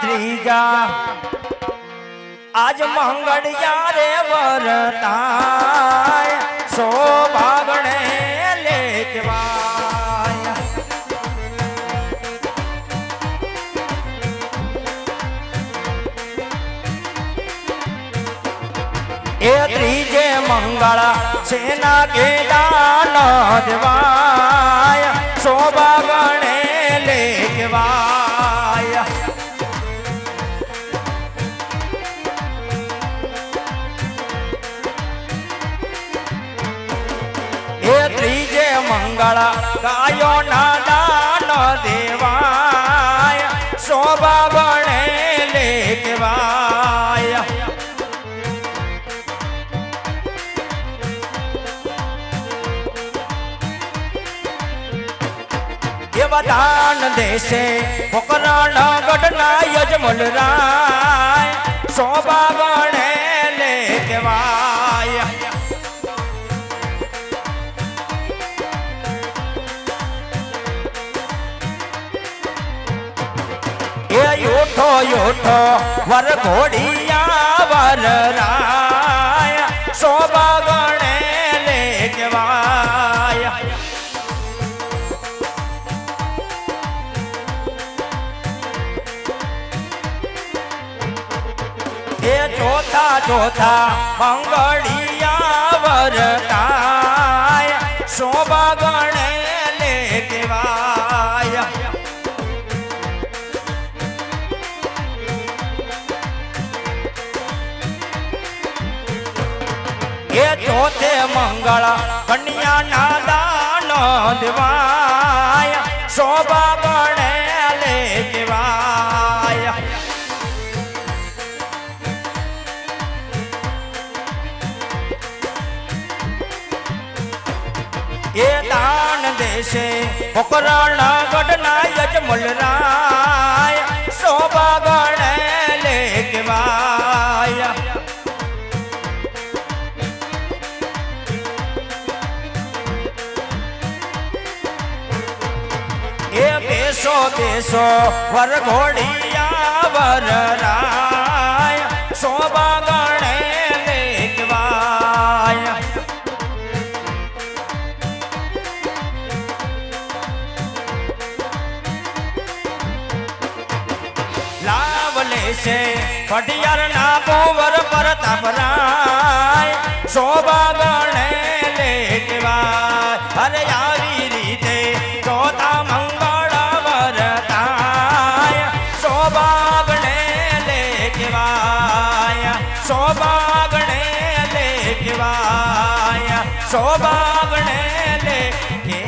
त्रीजा आज मंगड़िया रे वरताय सौभागणे लेखवाय ए त्रीजे मंगल सेना के दान देवाय सौभागणे लेखवाय त्रीजे मंगल गायो ना दान देवाय सौभागणे लेखवाय दान देशे पोकरण गढ़ना यजमल राय सौभागणे लेखवाय योठो योठो वर घोड़िया वर राय सौभागणे लेखवाय चौथा चौथा मंगड़िया वरताय सौभागणे लेखवाय ये चौथे मंगल कन्या ना दान देवाय सौभागणे लेखवाय ये दान देशे पोकरण गढ़ना यजमल राय सौभागणे लेखवाय ये बेसो बेसो वर घोड़िया वर राय सौभागणे लेखवाय से पटियार ना गोवर प्रताप राय सौभागणे लेखवाय अरे यारी रीते चौथा मंगल वरताय सौभागणे लेखवाय सौभागणे लेखवाय सौभागणे लेखवाय।